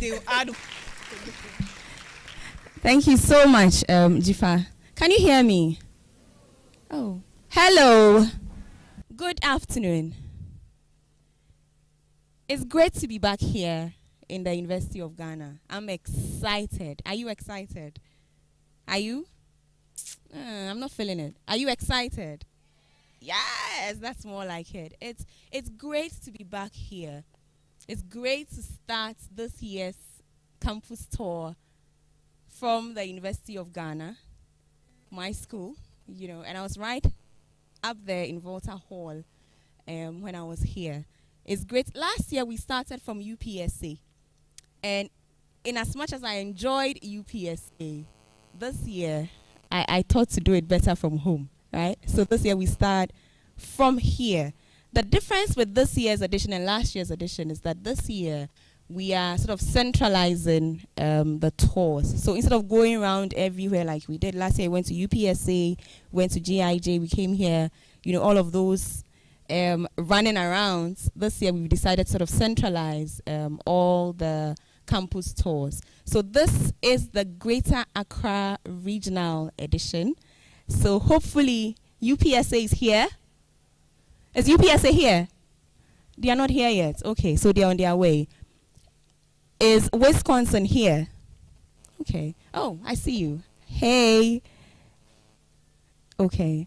they will add. Thank you so much, Jifa. Can you hear me? Oh, hello. Good afternoon. It's great to be back here in the University of Ghana. I'm excited. Are you excited? Are you? I'm not feeling it. Are you excited? Yes, that's more like it. It's great to be back here. It's great to start this year's campus tour from the University of Ghana, my school, and I was right up there in Volta Hall when I was here. It's great. Last year we started from UPSA, and in as much as I enjoyed UPSA, this year I thought to do it better from home, right? So this year we start from here. The difference with this year's edition and last year's edition is that this year we are sort of centralizing the tours. So instead of going around everywhere like we did last year, we went to UPSA, went to GIJ, we came here, all of those running around. This year we've decided to sort of centralize all the campus tours. So this is the Greater Accra Regional Edition. So hopefully UPSA is here. Is UPSA here? They are not here yet. Okay, so they're on their way. Is Wisconsin here? Okay. Oh, I see you. Hey. Okay.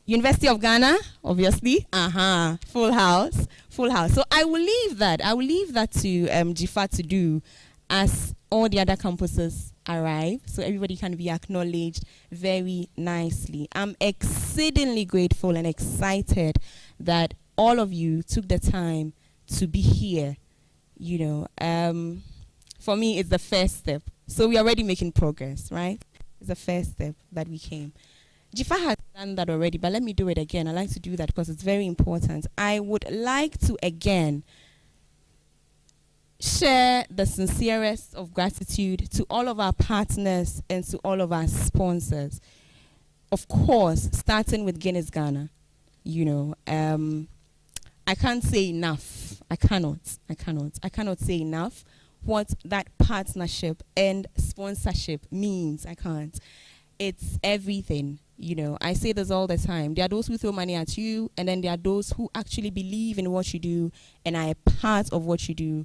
University of Ghana, obviously. Full house. Full house. So I will leave that to Jifa to do as all the other campuses arrive, so everybody can be acknowledged very nicely. I'm exceedingly grateful and excited that all of you took the time to be here. For me, it's the first step. So we're already making progress, right? It's the first step that we came. Jifa has done that already, but let me do it again. I like to do that because it's very important. I would like to again share the sincerest of gratitude to all of our partners and to all of our sponsors. Of course, starting with Guinness Ghana. I can't say enough. I cannot say enough what that partnership and sponsorship means. I can't. It's everything. I say this all the time. There are those who throw money at you, and then there are those who actually believe in what you do and are a part of what you do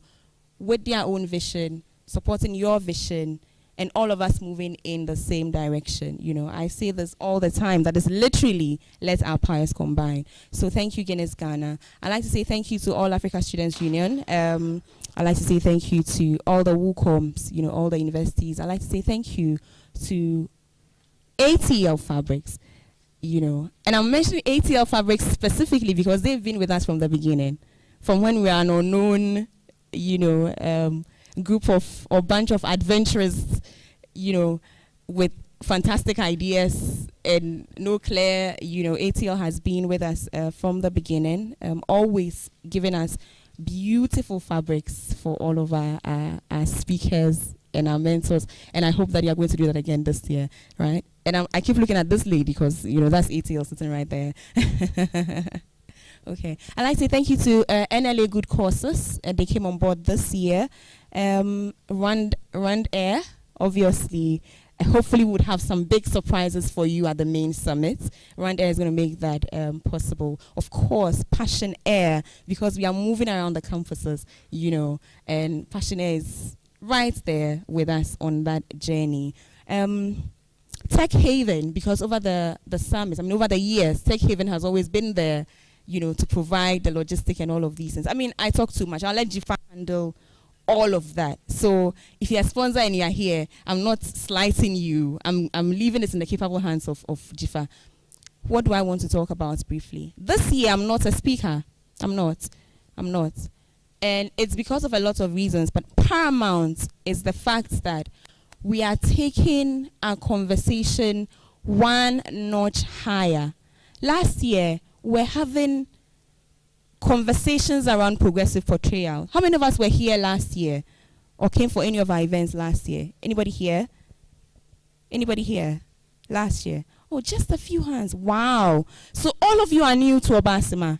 with their own vision, supporting your vision, and all of us moving in the same direction. I say this all the time. That is literally, let our powers combine. So thank you, Guinness Ghana. I'd like to say thank you to All Africa Students Union. I'd like to say thank you to all the WUCOMs, all the universities. I'd like to say thank you to ATL Fabrics, and I'm mentioning ATL Fabrics specifically because they've been with us from the beginning, from when we were an unknown, group of or bunch of adventurers, with fantastic ideas and no clear, ATL has been with us from the beginning, always giving us beautiful fabrics for all of our speakers and our mentors, and I hope that you are going to do that again this year, right? And I keep looking at this lady because, that's ATL sitting right there. Okay. I'd like to say thank you to NLA Good Courses. They came on board this year. Rand Air, obviously, hopefully would have some big surprises for you at the main summit. Rand Air is going to make that possible. Of course, Passion Air, because we are moving around the campuses, and Passion Air is right there with us on that journey. Tech Haven, because over the summit, over the years, Tech Haven has always been there, to provide the logistic and all of these things. I talk too much. I'll let Jifa handle all of that. So if you're a sponsor and you're here, I'm not slighting you. I'm leaving it in the capable hands of Jifa. What do I want to talk about briefly? This year, I'm not a speaker. I'm not. And it's because of a lot of reasons, but paramount is the fact that we are taking our conversation one notch higher. Last year, we're having conversations around progressive portrayal. How many of us were here last year or came for any of our events last year? Anybody here? Anybody here last year? Oh, just a few hands. Wow. So all of you are new to Obaasima.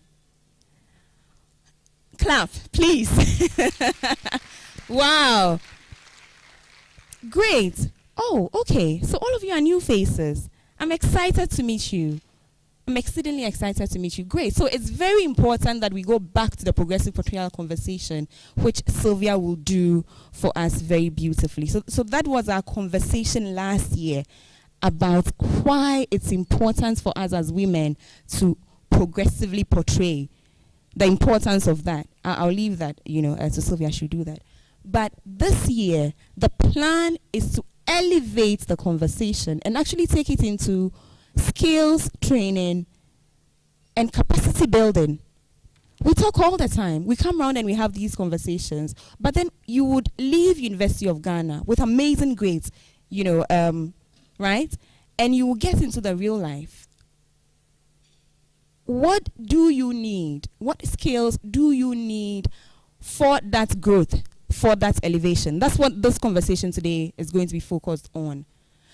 Clap, please. Wow. Great. Oh, okay. So all of you are new faces. I'm excited to meet you. I'm exceedingly excited to meet you. Great. So it's very important that we go back to the progressive portrayal conversation, which Sylvia will do for us very beautifully. So that was our conversation last year about why it's important for us as women to progressively portray, the importance of that. I'll leave that, so Sylvia should do that. But this year, the plan is to elevate the conversation and actually take it into skills training and capacity building. We talk all the time. We come around and we have these conversations. But then you would leave University of Ghana with amazing grades, right? And you will get into the real life. What do you need? What skills do you need for that growth, for that elevation? That's what this conversation today is going to be focused on.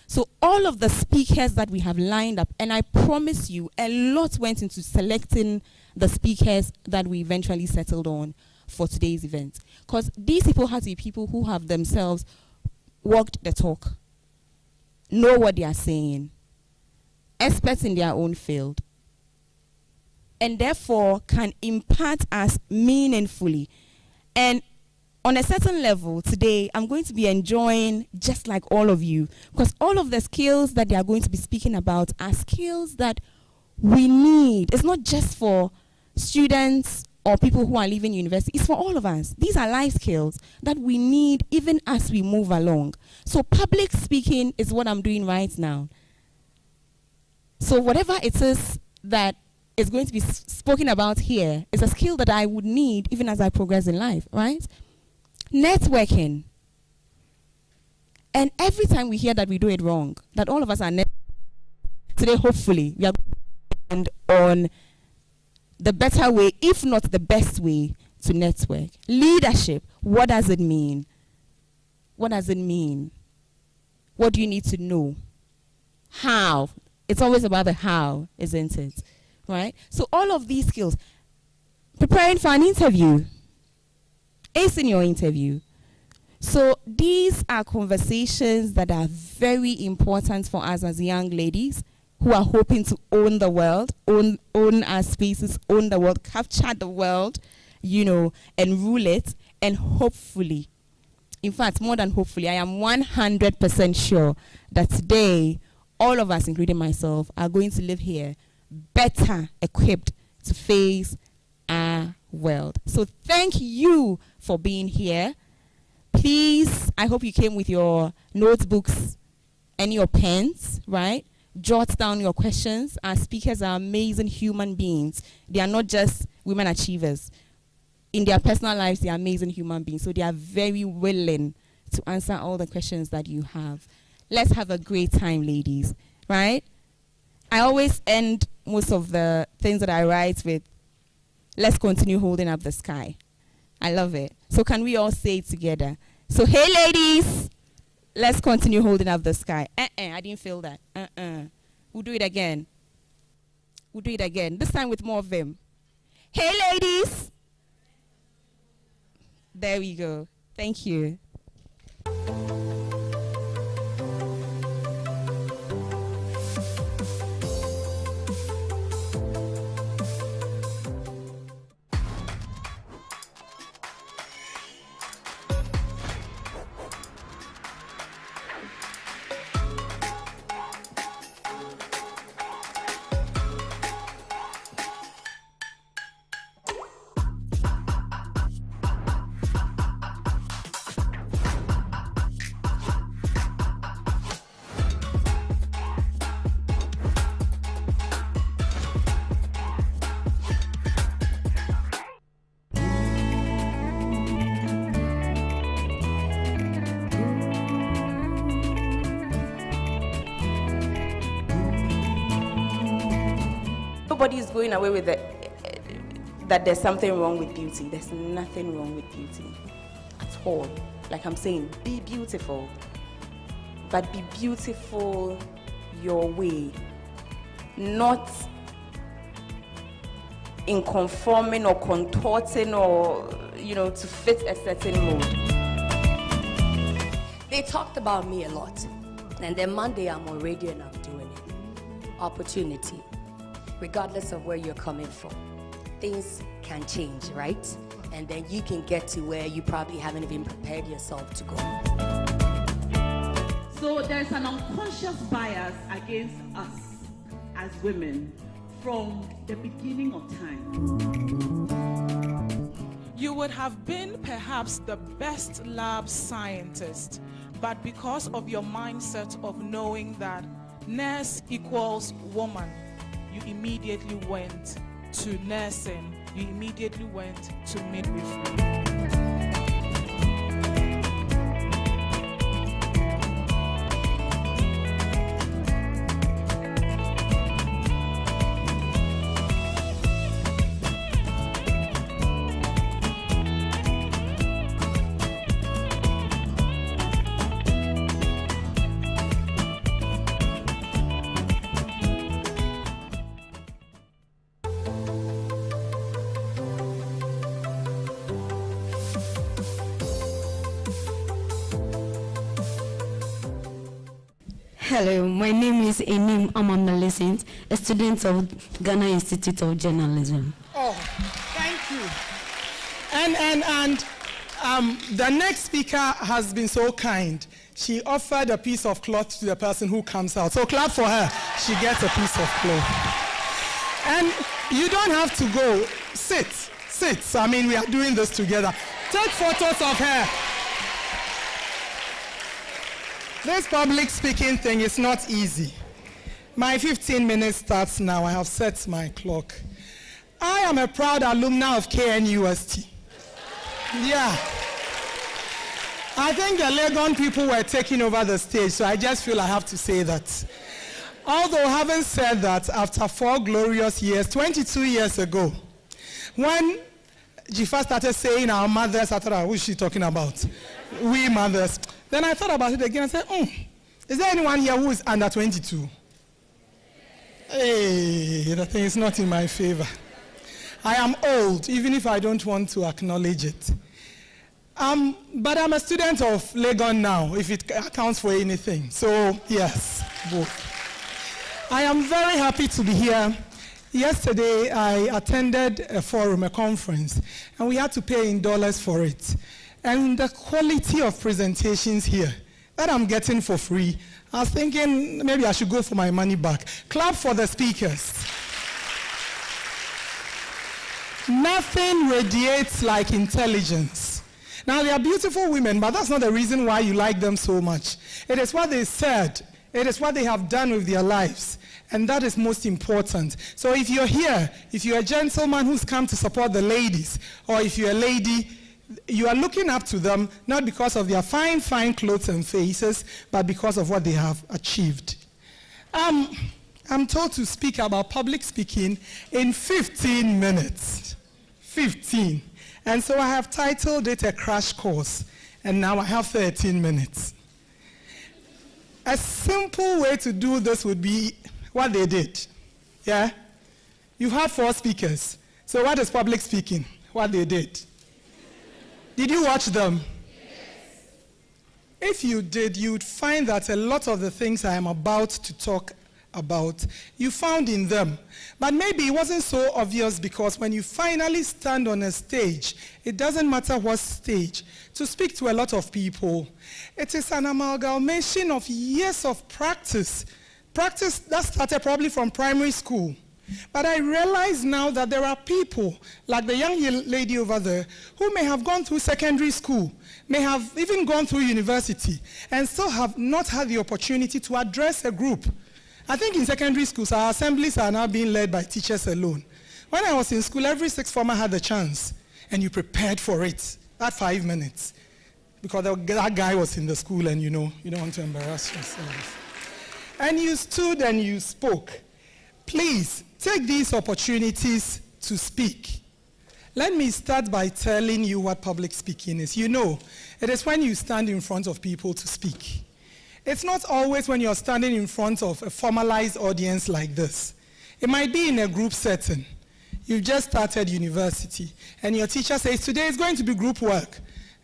So all of the speakers that we have lined up, and I promise you, a lot went into selecting the speakers that we eventually settled on for today's event. Because these people have to be people who have themselves walked the talk, know what they are saying, experts in their own field, and therefore can impact us meaningfully. And on a certain level, today, I'm going to be enjoying just like all of you, because all of the skills that they are going to be speaking about are skills that we need. It's not just for students or people who are leaving university. It's for all of us. These are life skills that we need even as we move along. So public speaking is what I'm doing right now. So whatever it is that is going to be spoken about here is a skill that I would need even as I progress in life, right? Networking. And every time we hear that we do it wrong, that all of us are today, hopefully, we are on the better way, if not the best way, to network. Leadership. What does it mean? What does it mean? What do you need to know? How? It's always about the how, isn't it? Right? So all of these skills. Preparing for an interview. Acing your interview. So these are conversations that are very important for us as young ladies who are hoping to own the world, own our spaces, own the world, capture the world, and rule it. And hopefully, in fact, more than hopefully, I am 100% sure that today, all of us, including myself, are going to live here better equipped to face our world. So thank you for being here. Please, I hope you came with your notebooks and your pens, right? Jot down your questions. Our speakers are amazing human beings. They are not just women achievers. In their personal lives, they are amazing human beings. So they are very willing to answer all the questions that you have. Let's have a great time, ladies, right? I always end most of the things that I write with, let's continue holding up the sky. I love it. So can we all say it together? So, hey, ladies, let's continue holding up the sky. I didn't feel that. We'll do it again. We'll do it again. This time with more of them. Hey, ladies. There we go. Thank you. Nobody is going away with that there's something wrong with beauty. There's nothing wrong with beauty at all. Like I'm saying, be beautiful. But be beautiful your way. Not in conforming or contorting or, to fit a certain mold. They talked about me a lot. And then Monday, I'm on radio and I'm doing it. Opportunity. Regardless of where you're coming from, things can change, right? And then you can get to where you probably haven't even prepared yourself to go. So there's an unconscious bias against us as women from the beginning of time. You would have been perhaps the best lab scientist, but because of your mindset of knowing that nurse equals woman, you immediately went to nursing, you immediately went to midwifery. Hello, my name is Enim Amamnalesint, a student of Ghana Institute of Journalism. Oh, thank you. And the next speaker has been so kind. She offered a piece of cloth to the person who comes out. So clap for her. She gets a piece of cloth. And you don't have to go. Sit. I mean, we are doing this together. Take photos of her. This public speaking thing is not easy. My 15 minutes starts now. I have set my clock. I am a proud alumna of KNUST. Yeah. I think the Legon people were taking over the stage, so I just feel I have to say that. Although having said that, after 4 glorious years, 22 years ago, when Jifa started saying our mothers, I thought, who is she talking about? We mothers. Then I thought about it again and said, is there anyone here who is under 22? Hey, the thing is not in my favor. I am old, even if I don't want to acknowledge it. But I'm a student of Legon now, if it accounts for anything. So, yes, both. I am very happy to be here. Yesterday, I attended a forum, a conference, and we had to pay in dollars for it. And the quality of presentations here that I'm getting for free, I was thinking maybe I should go for my money back. Clap for the speakers. Nothing radiates like intelligence. Now, they are beautiful women, but that's not the reason why you like them so much. It is what they said. It is what they have done with their lives. And that is most important. So if you're here, if you're a gentleman who's come to support the ladies, or if you're a lady, you are looking up to them, not because of their fine clothes and faces, but because of what they have achieved. I'm told to speak about public speaking in 15 minutes. 15. And so I have titled it a crash course, and now I have 13 minutes. A simple way to do this would be what they did. Yeah? You have 4 speakers. So what is public speaking? What they did. Did you watch them? Yes. If you did, you would find that a lot of the things I am about to talk about, you found in them. But maybe it wasn't so obvious because when you finally stand on a stage, it doesn't matter what stage, to speak to a lot of people, it is an amalgamation of years of practice. Practice that started probably from primary school. But I realize now that there are people, like the young lady over there, who may have gone through secondary school, may have even gone through university, and still have not had the opportunity to address a group. I think in secondary schools, our assemblies are now being led by teachers alone. When I was in school, every sixth former had the chance, and you prepared for it, that 5 minutes, because that guy was in the school, and you don't want to embarrass yourself. And you stood and you spoke. Please, take these opportunities to speak. Let me start by telling you what public speaking is. You know, it is when you stand in front of people to speak. It's not always when you're standing in front of a formalized audience like this. It might be in a group setting. You've just started university, and your teacher says, today is going to be group work.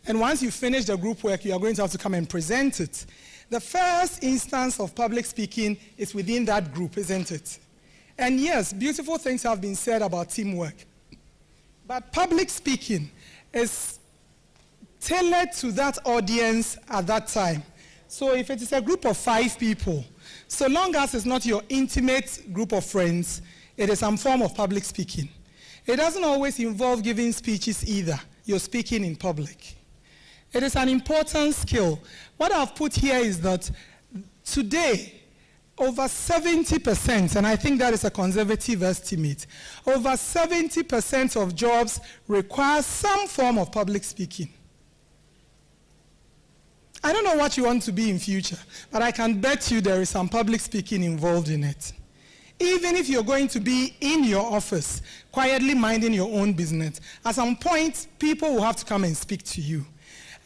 And once you finish the group work, you are going to have to come and present it. The first instance of public speaking is within that group, isn't it? And yes, beautiful things have been said about teamwork. But public speaking is tailored to that audience at that time. So if it is a group of 5 people, so long as it's not your intimate group of friends, it is some form of public speaking. It doesn't always involve giving speeches either. You're speaking in public. It is an important skill. What I've put here is that today, over 70%, and I think that is a conservative estimate, over 70% of jobs require some form of public speaking. I don't know what you want to be in future, but I can bet you there is some public speaking involved in it. Even if you're going to be in your office, quietly minding your own business, at some point, people will have to come and speak to you.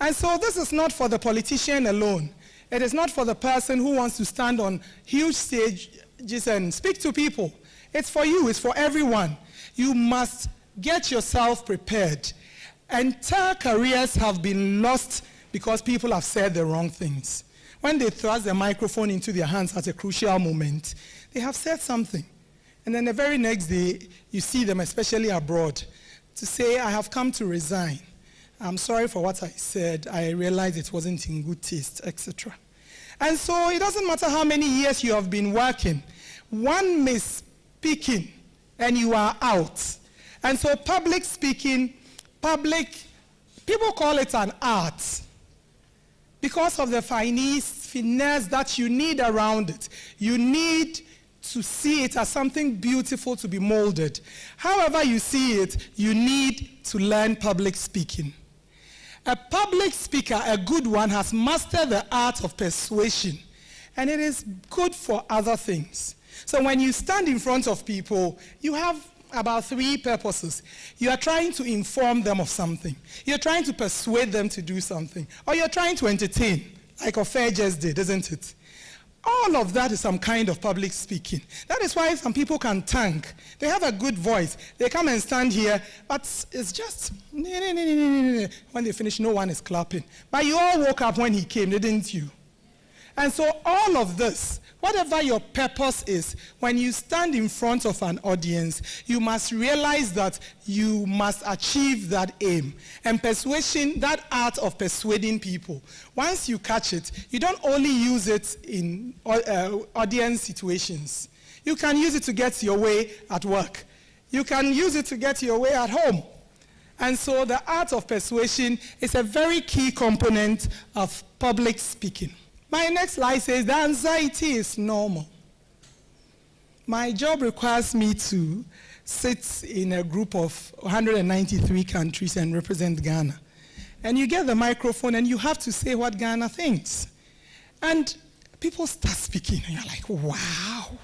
And so this is not for the politician alone. It is not for the person who wants to stand on huge stages and speak to people. It's for you, it's for everyone. You must get yourself prepared. Entire careers have been lost because people have said the wrong things. When they thrust the microphone into their hands at a crucial moment, they have said something. And then the very next day, you see them, especially abroad, to say, I have come to resign. I'm sorry for what I said. I realized it wasn't in good taste, etc. And so it doesn't matter how many years you have been working. One misspeaking and you are out. And so public speaking, people call it an art because of the finesse that you need around it. You need to see it as something beautiful to be molded. However you see it, you need to learn public speaking. A public speaker, a good one, has mastered the art of persuasion, and it is good for other things. So when you stand in front of people, you have about 3 purposes. You are trying to inform them of something. You're trying to persuade them to do something. Or you're trying to entertain, like Ofair just did, isn't it? All of that is some kind of public speaking. That is why some people can tank. They have a good voice. They come and stand here, but it's just, when they finish, no one is clapping. But you all woke up when he came, didn't you? And so all of this, whatever your purpose is, when you stand in front of an audience, you must realize that you must achieve that aim. And persuasion, that art of persuading people, once you catch it, you don't only use it in audience situations. You can use it to get your way at work. You can use it to get your way at home. And so the art of persuasion is a very key component of public speaking. My next slide says the anxiety is normal. My job requires me to sit in a group of 193 countries and represent Ghana. And you get the microphone and you have to say what Ghana thinks. And people start speaking and you're like, wow.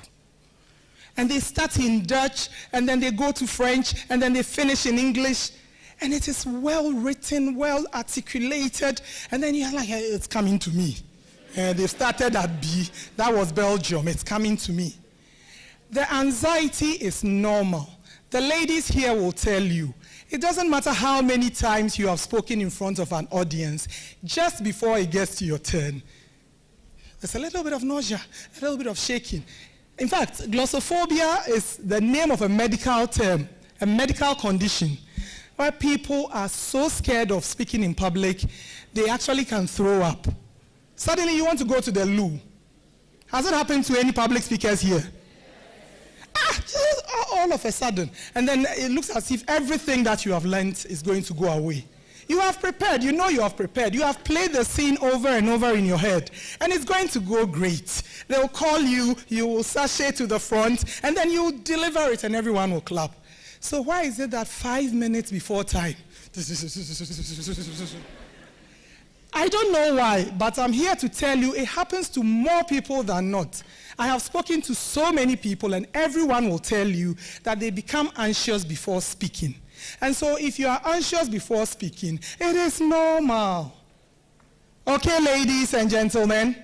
And they start in Dutch and then they go to French and then they finish in English. And it is well written, well articulated. And then you're like, it's coming to me. They started at B. That was Belgium. It's coming to me. The anxiety is normal. The ladies here will tell you, it doesn't matter how many times you have spoken in front of an audience, just before it gets to your turn, there's a little bit of nausea, a little bit of shaking. In fact, glossophobia is the name of a medical term, a medical condition, where people are so scared of speaking in public, they actually can throw up. Suddenly you want to go to the loo. Has it happened to any public speakers here? All of a sudden. And then it looks as if everything that you have learned is going to go away. You have prepared. You know you have prepared. You have played the scene over and over in your head. And it's going to go great. They'll call you, you will sashay to the front, and then you deliver it and everyone will clap. So why is it that 5 minutes before time? I don't know why, but I'm here to tell you it happens to more people than not. I have spoken to so many people and everyone will tell you that they become anxious before speaking. And so if you are anxious before speaking, it is normal. Okay, ladies and gentlemen?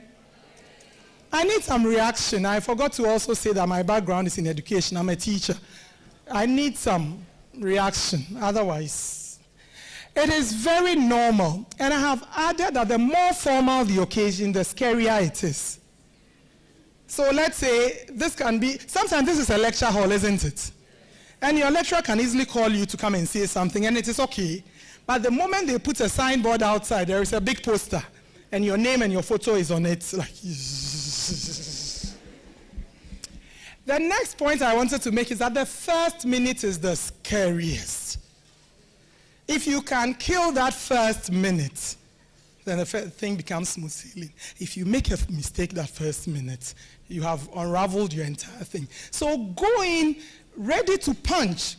I need some reaction. I forgot to also say that my background is in education. I'm a teacher. I need some reaction, otherwise. It is very normal. And I have added that the more formal the occasion, the scarier it is. So let's say this can be, sometimes this is a lecture hall, isn't it? And your lecturer can easily call you to come and say something, and it is okay. But the moment they put a signboard outside, there is a big poster, and your name and your photo is on it. Like, the next point I wanted to make is that the first minute is the scariest. If you can kill that first minute, then the thing becomes smooth sailing. If you make a mistake that first minute, you have unraveled your entire thing. So go in ready to punch.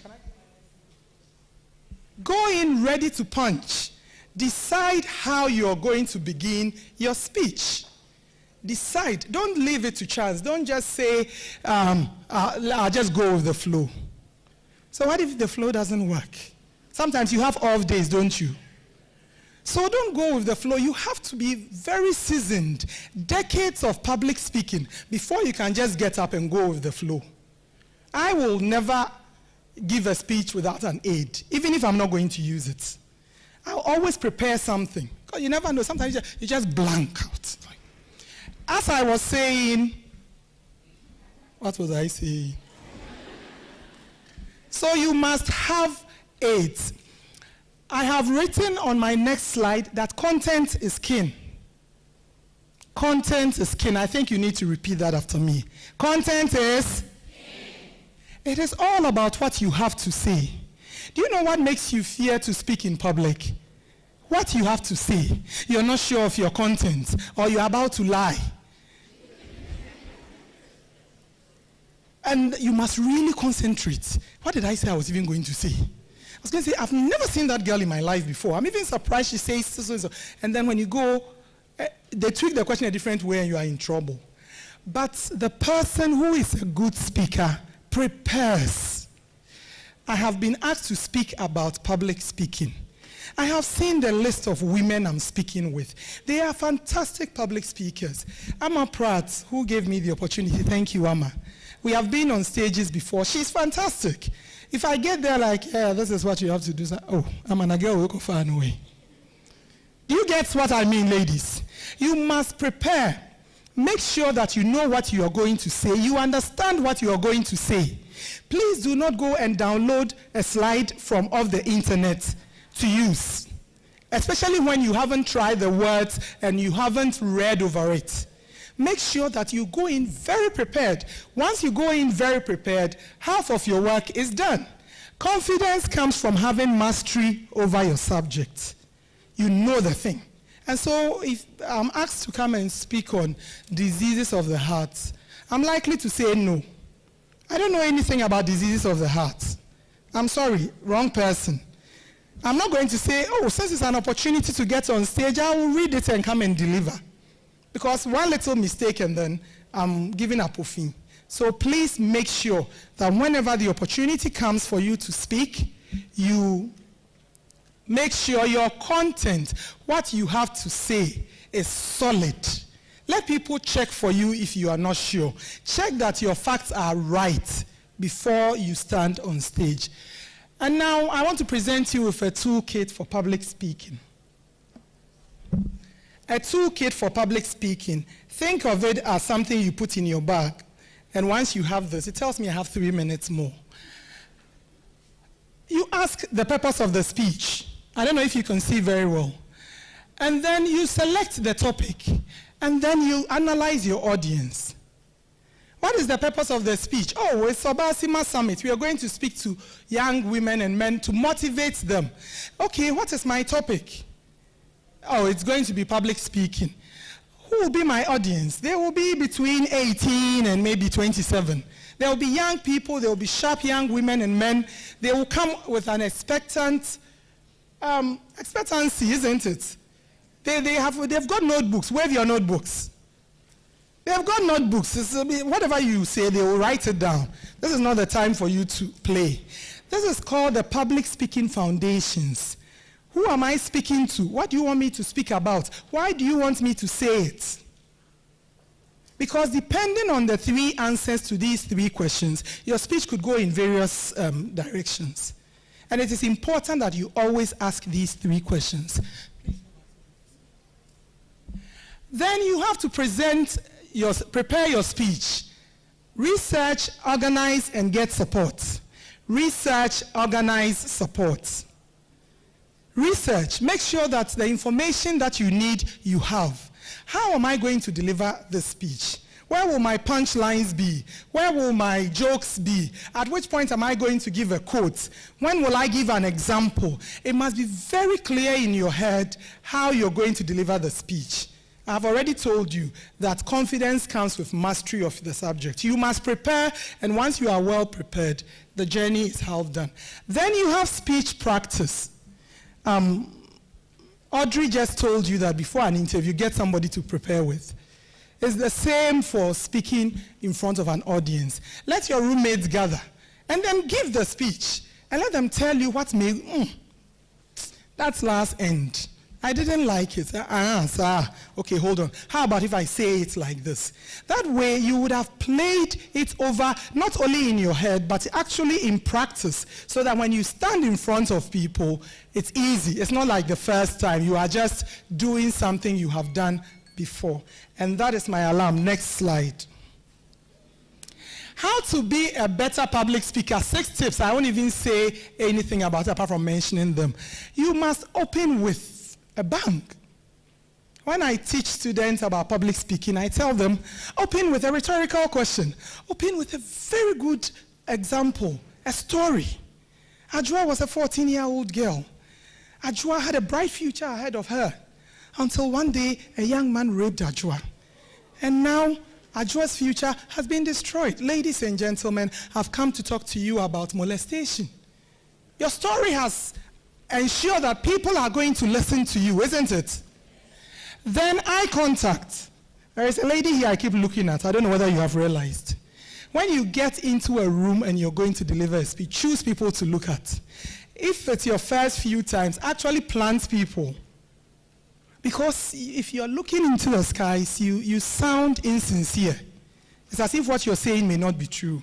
Go in ready to punch. Decide how you're going to begin your speech. Decide. Don't leave it to chance. Don't just say, I'll just go with the flow. So what if the flow doesn't work? Sometimes you have off days, don't you? So don't go with the flow. You have to be very seasoned. Decades of public speaking before you can just get up and go with the flow. I will never give a speech without an aid, even if I'm not going to use it. I'll always prepare something. Because you never know. Sometimes you just blank out. As I was saying, what was I saying? So you must have aids. I have written on my next slide that content is king. Content is king. I think you need to repeat that after me. Content is king. It is all about what you have to say. Do you know what makes you fear to speak in public? What you have to say. You're not sure of your content, or you're about to lie. And you must really concentrate. What did I say I was even going to say? I was going to say, I've never seen that girl in my life before. I'm even surprised she says so. And then when you go, they tweak the question a different way and you are in trouble. But the person who is a good speaker prepares. I have been asked to speak about public speaking. I have seen the list of women I'm speaking with. They are fantastic public speakers. Amma Pratt, who gave me the opportunity, thank you, Amma. We have been on stages before. She's fantastic. If I get there like, yeah, this is what you have to do. Oh, I'm an girl who go far away. Do you get what I mean, ladies? You must prepare. Make sure that you know what you are going to say. You understand what you are going to say. Please do not go and download a slide from off the internet to use, especially when you haven't tried the words and you haven't read over it. Make sure that you go in very prepared. Once you go in very prepared, half of your work is done. Confidence comes from having mastery over your subject. You know the thing. And so if I'm asked to come and speak on diseases of the heart, I'm likely to say no. I don't know anything about diseases of the heart. I'm sorry, wrong person. I'm not going to say, oh, since it's an opportunity to get on stage, I will read it and come and deliver. Because one little mistake and then I'm giving up a fee. So please make sure that whenever the opportunity comes for you to speak, you make sure your content, what you have to say, is solid. Let people check for you if you are not sure. Check that your facts are right before you stand on stage. And now I want to present you with a toolkit for public speaking. A toolkit for public speaking. Think of it as something you put in your bag. And once you have this, it tells me I have 3 minutes more. You ask the purpose of the speech. I don't know if you can see very well. And then you select the topic. And then you analyze your audience. What is the purpose of the speech? Oh, it's Obaasima Summit. We are going to speak to young women and men to motivate them. Okay, what is my topic? Oh, it's going to be public speaking. Who will be my audience? They will be between 18 and maybe 27. There will be young people, there will be sharp young women and men. They will come with an expectancy, isn't it? They've got notebooks. Wave your notebooks. They've got notebooks. Whatever you say, they will write it down. This is not the time for you to play. This is called the Public Speaking Foundations. Who am I speaking to? What do you want me to speak about? Why do you want me to say it? Because depending on the 3 answers to these 3 questions, your speech could go in various directions. And it is important that you always ask these 3 questions. Then you have to prepare your speech. Research, organize, and get support. Research, organize, support. Research, make sure that the information that you need, you have. How am I going to deliver this speech? Where will my punchlines be? Where will my jokes be? At which point am I going to give a quote? When will I give an example? It must be very clear in your head how you're going to deliver the speech. I've already told you that confidence comes with mastery of the subject. You must prepare, and once you are well prepared, the journey is half done. Then you have speech practice. Audrey just told you that before an interview, get somebody to prepare with. It's the same for speaking in front of an audience. Let your roommates gather, and then give the speech, and let them tell you what may, that's last end. I didn't like it. Okay, hold on. How about if I say it like this? That way you would have played it over, not only in your head, but actually in practice, so that when you stand in front of people, it's easy. It's not like the first time. You are just doing something you have done before. And that is my alarm. Next slide. How to be a better public speaker. 6 tips. I won't even say anything about it apart from mentioning them. You must open with a bang. When I teach students about public speaking, I tell them, open with a rhetorical question. Open with a very good example, a story. Ajua was a 14-year-old girl. Ajua had a bright future ahead of her until one day a young man raped Ajua. And now Ajua's future has been destroyed. Ladies and gentlemen, I've come to talk to you about molestation. Your story has ensured that people are going to listen to you, isn't it? Then eye contact. There is a lady here I keep looking at. I don't know whether you have realized. When you get into a room and you're going to deliver a speech, choose people to look at. If it's your first few times, actually plant people. Because if you're looking into the skies, you sound insincere. It's as if what you're saying may not be true.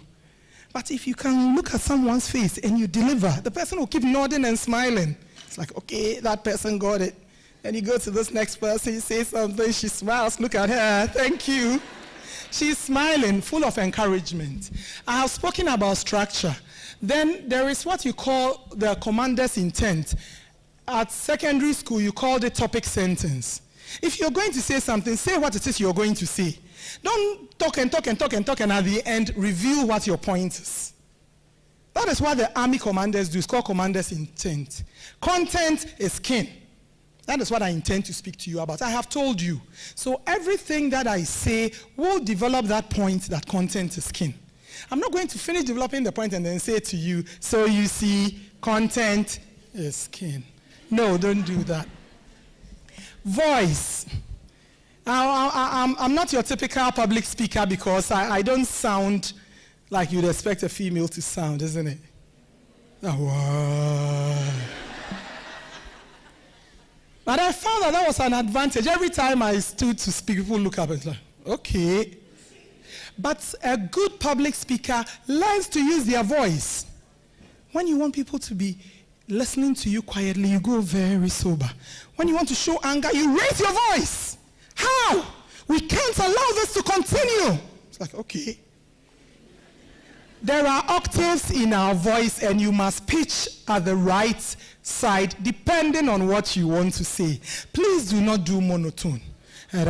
But if you can look at someone's face and you deliver, the person will keep nodding and smiling. It's like, okay, that person got it. Then you go to this next person, you say something, she smiles, look at her, thank you. She's smiling, full of encouragement. I have spoken about structure. Then there is what you call the commander's intent. At secondary school, you called it topic sentence. If you're going to say something, say what it is you're going to say. Don't talk and talk and talk and talk and at the end reveal what your point is. That is what the army commanders do. It's called commander's intent. Content is king. That is what I intend to speak to you about. I have told you. So everything that I say will develop that point that content is king. I'm not going to finish developing the point and then say to you, so you see, content is king. No, don't do that. Voice. I'm not your typical public speaker because I don't sound like you'd expect a female to sound, isn't it? Oh, but I found that was an advantage. Every time I stood to speak, people look up and it's like, okay. But a good public speaker learns to use their voice. When you want people to be listening to you quietly, you go very sober. When you want to show anger, you raise your voice. How? We can't allow this to continue. It's like, okay. There are octaves in our voice and you must pitch at the right side depending on what you want to say. Please do not do monotone. After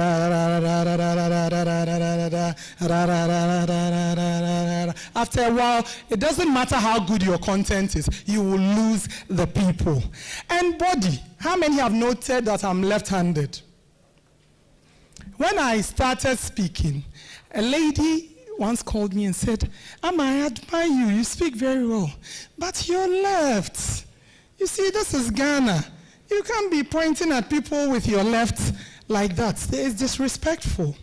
a while, it doesn't matter how good your content is, you will lose the people. And body. How many have noted that I'm left-handed? When I started speaking, a lady once called me and said, Amma, I admire you. You speak very well. But you're left. You see, this is Ghana. You can't be pointing at people with your left like that. It's disrespectful.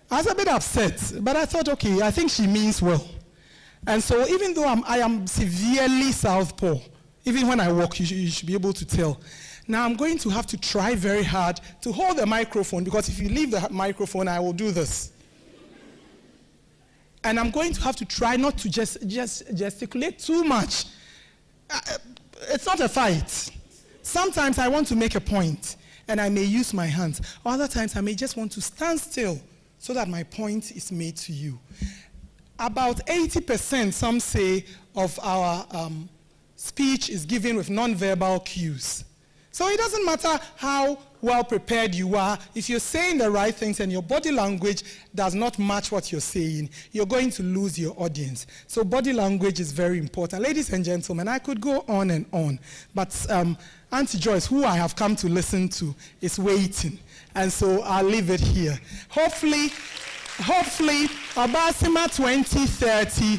I was a bit upset, but I thought, okay, I think she means well. And so even though I am severely southpaw, even when I walk, you should be able to tell. Now I'm going to have to try very hard to hold the microphone, because if you leave the microphone, I will do this. And I'm going to have to try not to just gesticulate too much. it's not a fight. Sometimes I want to make a point, and I may use my hands. Other times I may just want to stand still so that my point is made to you. About 80%, some say, of our speech is given with non-verbal cues. So it doesn't matter how well prepared you are. If you're saying the right things and your body language does not match what you're saying, you're going to lose your audience. So body language is very important. Ladies and gentlemen, I could go on and on, but Auntie Joyce, who I have come to listen to, is waiting. And so I'll leave it here. Hopefully, Obaasima 2030,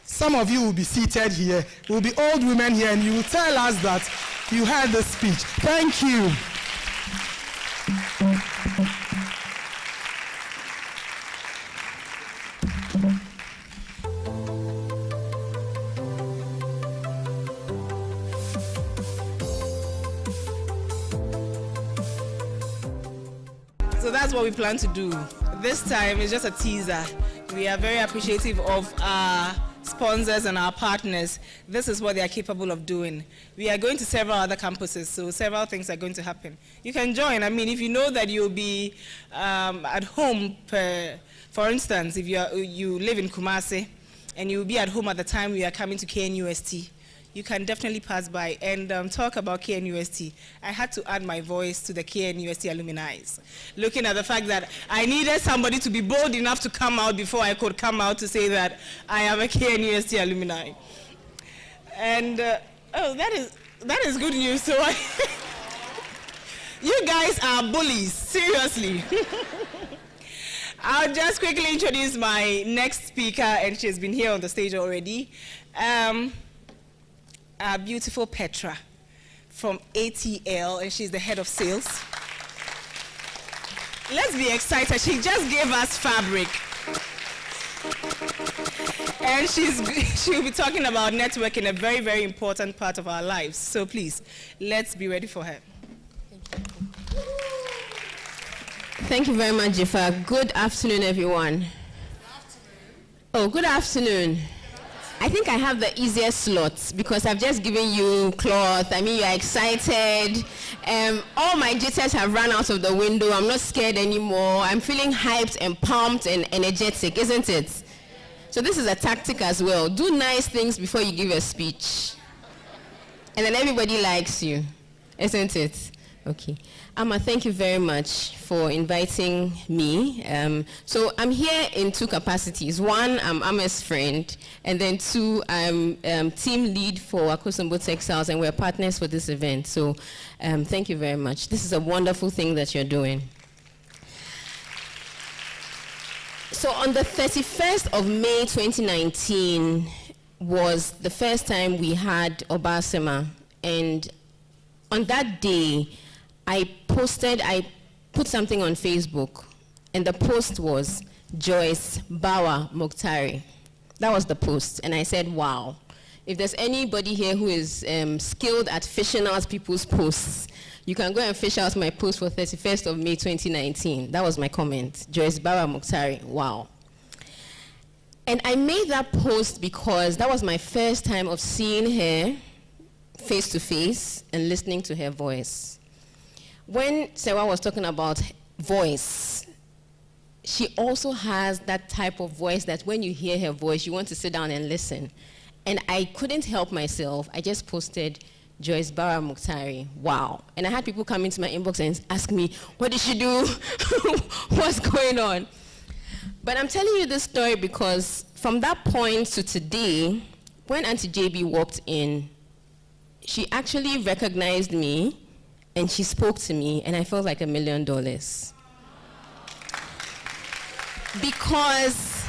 some of you will be seated here, will be old women here, and you will tell us that you heard the speech. Thank you. So that's what we plan to do. This time is just a teaser. We are very appreciative of our sponsors and our partners. This is what they are capable of doing. We are going to several other campuses, so several things are going to happen. You can join. I mean, if you know that you'll be at home, for instance, if you live in Kumasi and you'll be at home at the time we are coming to KNUST, you can definitely pass by and talk about KNUST. I had to add my voice to the KNUST alumni, looking at the fact that I needed somebody to be bold enough to come out before I could come out to say that I am a KNUST alumni. And, oh, that is good news. So you guys are bullies, seriously. I'll just quickly introduce my next speaker, and she's been here on the stage already. Our beautiful Petra from ATL, and she's the head of sales. Let's be excited. She just gave us fabric. And she'll be talking about networking, a very, very important part of our lives. So please, let's be ready for her. Thank you very much, Jifa. Good afternoon, everyone. Oh, good afternoon. I think I have the easiest slots because I've just given you cloth. I mean, you're excited. All my jitters have run out of the window. I'm not scared anymore. I'm feeling hyped and pumped and energetic, isn't it? So this is a tactic as well. Do nice things before you give a speech. And then everybody likes you, isn't it? Okay. Amma, thank you very much for inviting me. So I'm here in two capacities. One, I'm Amma's friend, and then two, I'm team lead for Akosombo Textiles, and we're partners for this event. So thank you very much. This is a wonderful thing that you're doing. So on the 31st of May 2019 was the first time we had Obaasima, and on that day, I put something on Facebook, and the post was Joyce Bawa Mokhtari. That was the post, and I said, wow. If there's anybody here who is skilled at fishing out people's posts, you can go and fish out my post for 31st of May 2019. That was my comment, Joyce Bawa Mokhtari, wow. And I made that post because that was my first time of seeing her face to face and listening to her voice. When Sewa was talking about voice, she also has that type of voice that when you hear her voice, you want to sit down and listen. And I couldn't help myself. I just posted Joyce Bawa Mokhtari, wow. And I had people come into my inbox and ask me, what did she do? What's going on? But I'm telling you this story because from that point to today, when Auntie JB walked in, she actually recognized me, and she spoke to me, and I felt like $1 million. Because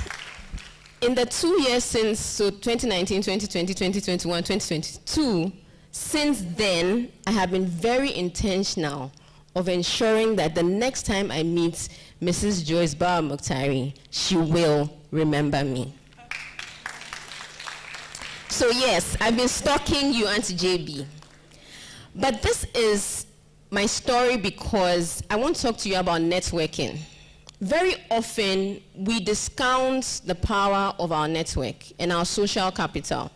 in the 2 years since, so 2019, 2020, 2021, 2022, since then, I have been very intentional of ensuring that the next time I meet Mrs. Joyce Bawa Mokhtari, she will remember me. So yes, I've been stalking you, Auntie JB. But this is my story because I want to talk to you about networking. Very often, we discount the power of our network and our social capital.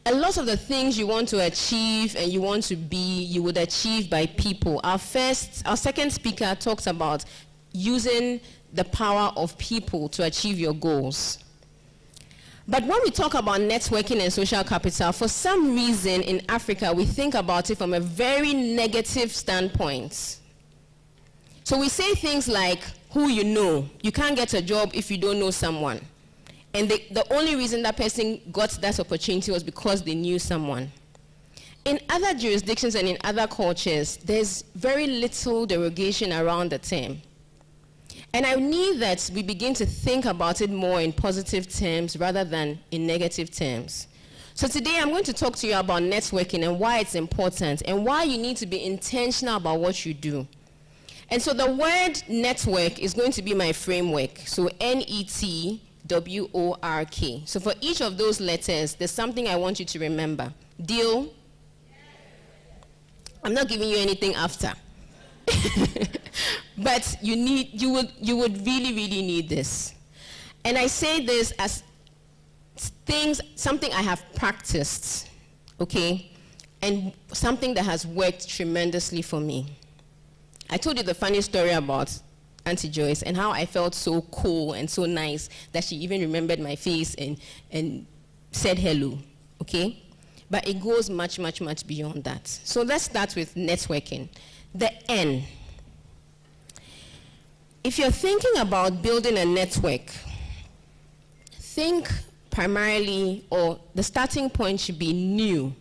A lot of the things you want to achieve and you want to be, you would achieve by people. Our second speaker talks about using the power of people to achieve your goals. But when we talk about networking and social capital, for some reason in Africa, we think about it from a very negative standpoint. So we say things like, who you know. You can't get a job if you don't know someone. And the only reason that person got that opportunity was because they knew someone. In other jurisdictions and in other cultures, there's very little derogation around the term. And I need that we begin to think about it more in positive terms rather than in negative terms. So today I'm going to talk to you about networking and why it's important and why you need to be intentional about what you do. And so the word network is going to be my framework. So NETWORK. So for each of those letters, there's something I want you to remember. Deal? I'm not giving you anything after. But you would really, really need this. And I say this as something I have practiced, okay? And something that has worked tremendously for me. I told you the funny story about Auntie Joyce and how I felt so cool and so nice that she even remembered my face and said hello, okay? But it goes much, much, much beyond that. So let's start with networking. The N. If you're thinking about building a network, think primarily, or the starting point should be new.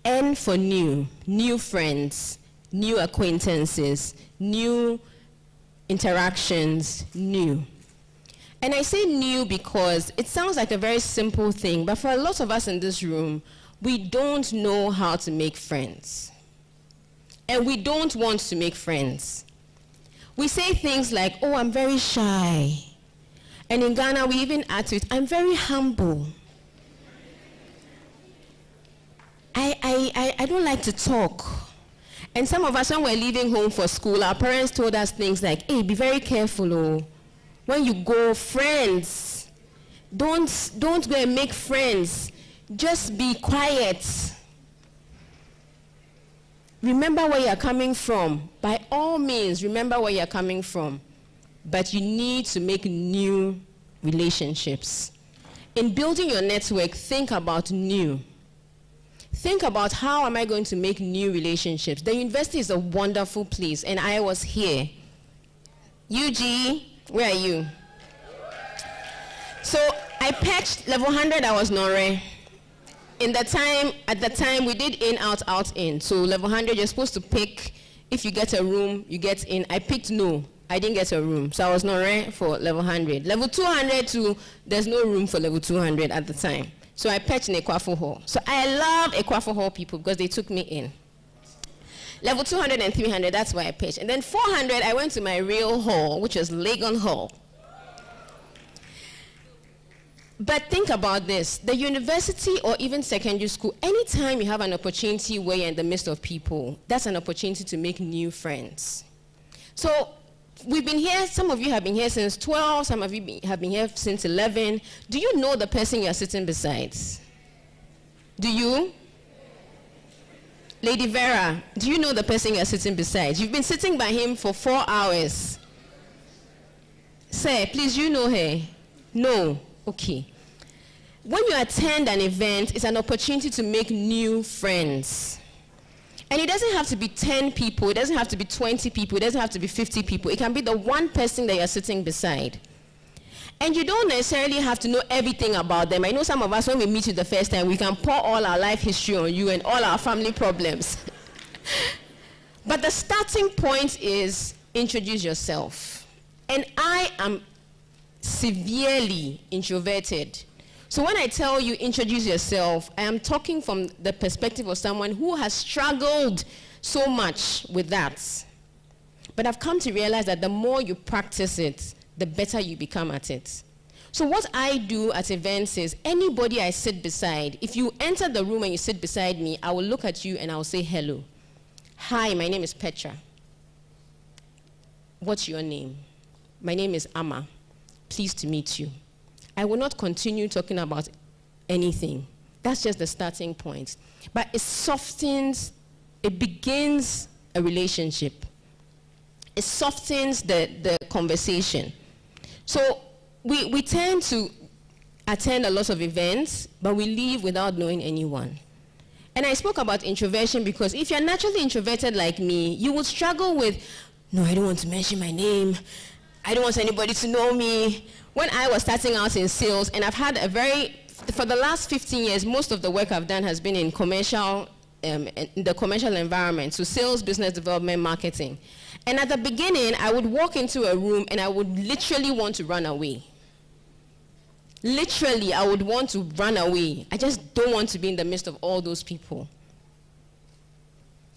N for new, new friends, new acquaintances, new interactions, new. And I say new because it sounds like a very simple thing, but for a lot of us in this room, we don't know how to make friends. And we don't want to make friends. We say things like, oh, I'm very shy. And in Ghana, we even add to it, I'm very humble. I don't like to talk. And some of us, when we're leaving home for school, our parents told us things like, hey, be very careful, oh. When you go, friends, don't go and make friends. Just be quiet. Remember where you're coming from. By all means, remember where you're coming from. But you need to make new relationships. In building your network, think about new. Think about how am I going to make new relationships. The university is a wonderful place, and I was here. UG, where are you? So I patched level 100, I was Nore. At the time, we did in, out, out, in. So level 100, you're supposed to pick. If you get a room, you get in. I picked no. I didn't get a room. So I was Nore for level 100. Level 200 too, there's no room for level 200 at the time. So I patched in Ekwafo Hall. So I love Ekwafo Hall people because they took me in. Level 200 and 300, that's why I pitched. And then 400, I went to my real hall, which was Legon Hall. But think about this. The university or even secondary school, anytime you have an opportunity where you're in the midst of people, that's an opportunity to make new friends. So we've been here, some of you have been here since 12, some of you have been here since 11. Do you know the person you're sitting beside? Do you? Lady Vera, do you know the person you're sitting beside? You've been sitting by him for 4 hours. Sir, please, you know her? No. Okay. When you attend an event, it's an opportunity to make new friends. And it doesn't have to be 10 people, it doesn't have to be 20 people, it doesn't have to be 50 people. It can be the one person that you're sitting beside. And you don't necessarily have to know everything about them. I know some of us, when we meet you the first time, we can pour all our life history on you and all our family problems. But the starting point is introduce yourself. And I am severely introverted. So when I tell you introduce yourself, I am talking from the perspective of someone who has struggled so much with that. But I've come to realize that the more you practice it, the better you become at it. So what I do at events is anybody I sit beside, if you enter the room and you sit beside me, I will look at you and I will say hello. Hi, my name is Petra. What's your name? My name is Amma. Pleased to meet you. I will not continue talking about anything. That's just the starting point. But it softens, it begins a relationship. It softens the conversation. So we tend to attend a lot of events, but we leave without knowing anyone. And I spoke about introversion because if you're naturally introverted like me, you would struggle with, no, I don't want to mention my name. I don't want anybody to know me. When I was starting out in sales, and I've had for the last 15 years, most of the work I've done has been in the commercial environment, so sales, business development, marketing. And at the beginning, I would walk into a room and I would literally want to run away. Literally, I would want to run away. I just don't want to be in the midst of all those people.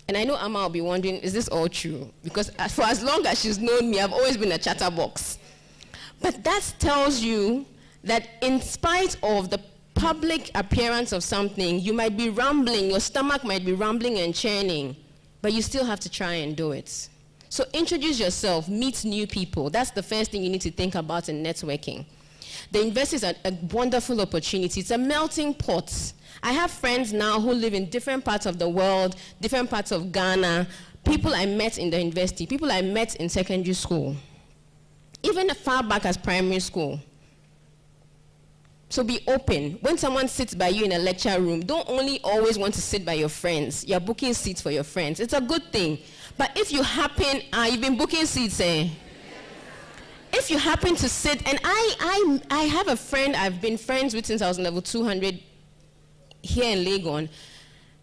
And I know Amma will be wondering, is this all true? Because for as long as she's known me, I've always been a chatterbox. But that tells you that in spite of the public appearance of something, you might be rumbling, your stomach might be rumbling and churning, but you still have to try and do it. So introduce yourself, meet new people. That's the first thing you need to think about in networking. The university is a wonderful opportunity. It's a melting pot. I have friends now who live in different parts of the world, different parts of Ghana, people I met in the university, people I met in secondary school, even as far back as primary school. So be open. When someone sits by you in a lecture room, don't only always want to sit by your friends. You're booking seats for your friends. It's a good thing. But if you happen, you've been booking seats, if you happen to sit, and I have a friend I've been friends with since I was level 200 here in Legon,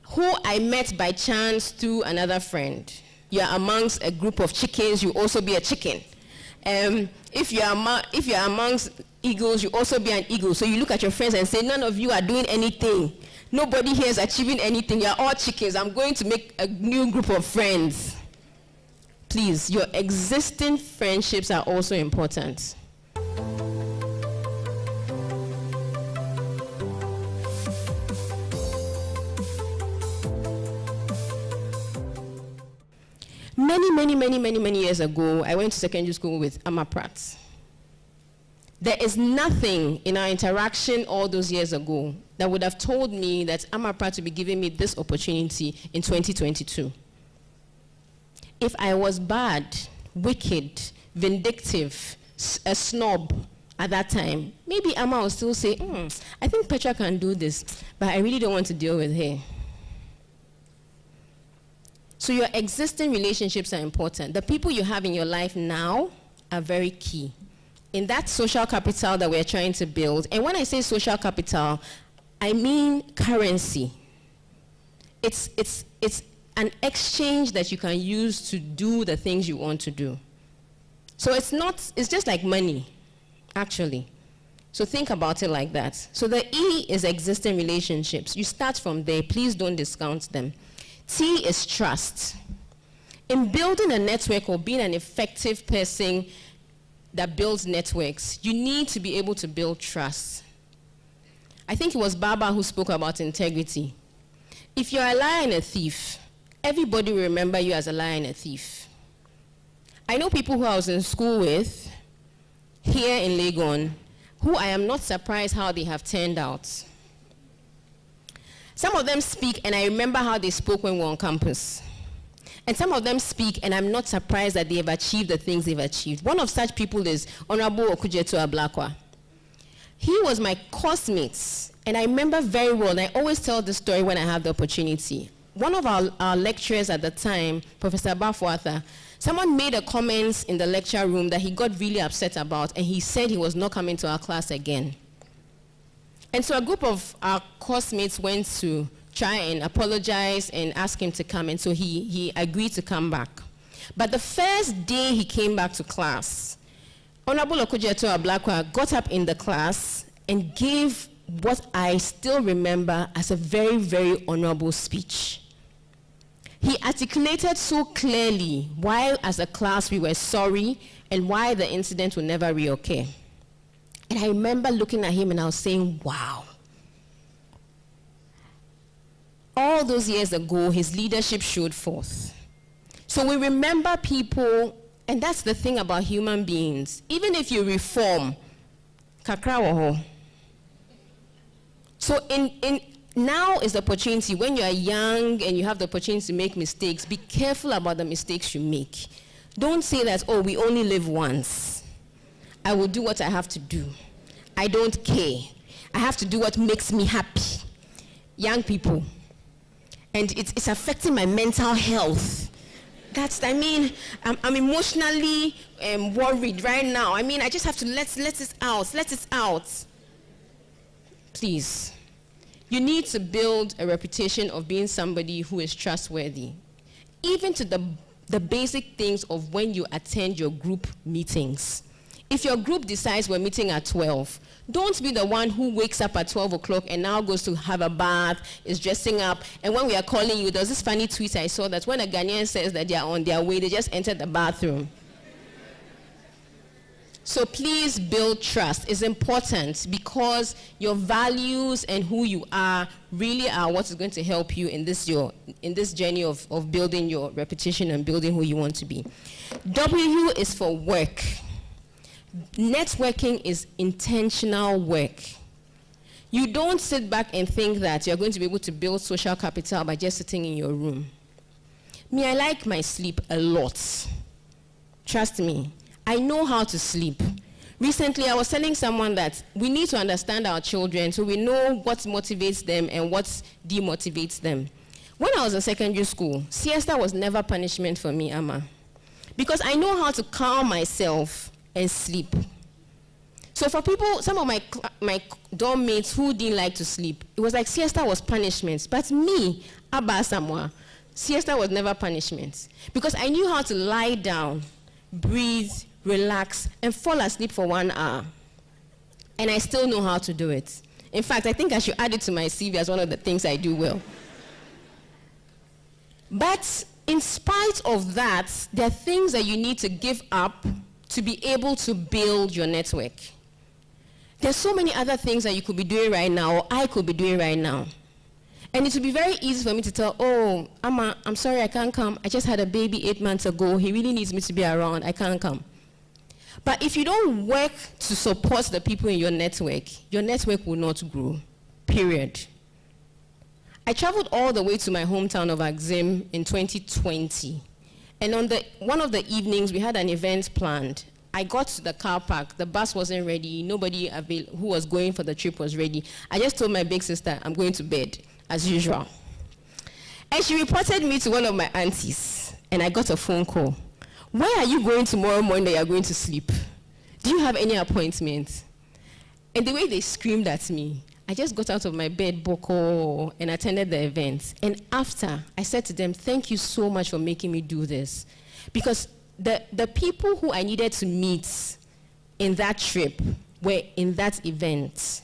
who I met by chance through another friend. You're amongst a group of chickens, you also be a chicken. If you're amongst eagles, you also be an eagle. So you look at your friends and say, none of you are doing anything. Nobody here is achieving anything. You're all chickens. I'm going to make a new group of friends. Please, your existing friendships are also important. Many years ago, I went to secondary school with Amma Pratt. There is nothing in our interaction all those years ago that would have told me that Amma Pratt would be giving me this opportunity in 2022. If I was bad, wicked, vindictive, a snob at that time, maybe Amma would still say, I think Petra can do this, but I really don't want to deal with her. So your existing relationships are important. The people you have in your life now are very key in that social capital that we're trying to build. And when I say social capital, I mean currency. It's an exchange that you can use to do the things you want to do. So it's just like money, actually. So think about it like that. So the E is existing relationships. You start from there. Please don't discount them. T is trust. In building a network or being an effective person that builds networks, you need to be able to build trust. I think it was Baba who spoke about integrity. If you're a liar and a thief, everybody will remember you as a liar and a thief. I know people who I was in school with here in Legon who I am not surprised how they have turned out. Some of them speak, and I remember how they spoke when we were on campus. And some of them speak, and I'm not surprised that they have achieved the things they've achieved. One of such people is Honorable Okujeto Ablakwa. He was my coursemate, and I remember very well, and I always tell this story when I have the opportunity. One of our lecturers at the time, Professor Bafuatha, someone made a comment in the lecture room that he got really upset about, and he said he was not coming to our class again. And so a group of our course-mates went to try and apologize and ask him to come, and so he agreed to come back. But the first day he came back to class, Honorable Okujeto Ablakwa got up in the class and gave what I still remember as a very, very honorable speech. He articulated so clearly why, as a class, we were sorry and why the incident will never reoccur. And I remember looking at him and I was saying, wow. All those years ago, his leadership showed forth. So we remember people, and that's the thing about human beings. Even if you reform, kakra wo ho. So now is the opportunity. When you are young and you have the opportunity to make mistakes, be careful about the mistakes you make. Don't say that, oh, we only live once. I will do what I have to do. I don't care. I have to do what makes me happy. Young people. And it's affecting my mental health. I'm emotionally worried right now. I just have to let it out. Please. You need to build a reputation of being somebody who is trustworthy. Even to the basic things of when you attend your group meetings. If your group decides we're meeting at 12, don't be the one who wakes up at 12 o'clock and now goes to have a bath, is dressing up, and when we are calling you, there's this funny tweet I saw that when a Ghanaian says that they are on their way, they just entered the bathroom. So please build trust. It's important because your values and who you are really are what is going to help you in this journey of building your reputation and building who you want to be. W is for work. Networking is intentional work. You don't sit back and think that you're going to be able to build social capital by just sitting in your room. I like my sleep a lot. Trust me. I know how to sleep. Recently, I was telling someone that we need to understand our children so we know what motivates them and what demotivates them. When I was in secondary school, siesta was never punishment for me, Amma. Because I know how to calm myself and sleep. So for people, some of my dorm mates who didn't like to sleep, it was like siesta was punishment. But me, Obaasima, siesta was never punishment. Because I knew how to lie down, breathe, relax, and fall asleep for 1 hour. And I still know how to do it. In fact, I think I should add it to my CV as one of the things I do well. But in spite of that, there are things that you need to give up to be able to build your network. There's so many other things that you could be doing right now, or I could be doing right now. And it would be very easy for me to tell, oh, Amma, I'm sorry, I can't come. I just had a baby 8 months ago. He really needs me to be around. I can't come. But if you don't work to support the people in your network will not grow, period. I traveled all the way to my hometown of Axim in 2020. And on one of the evenings, we had an event planned. I got to the car park. The bus wasn't ready. Nobody who was going for the trip was ready. I just told my big sister, I'm going to bed, as usual. And she reported me to one of my aunties. And I got a phone call. Where are you going tomorrow morning that you're going to sleep? Do you have any appointments? And the way they screamed at me, I just got out of my bed, boko, and attended the event. And after, I said to them, thank you so much for making me do this. Because the people who I needed to meet in that trip were in that event.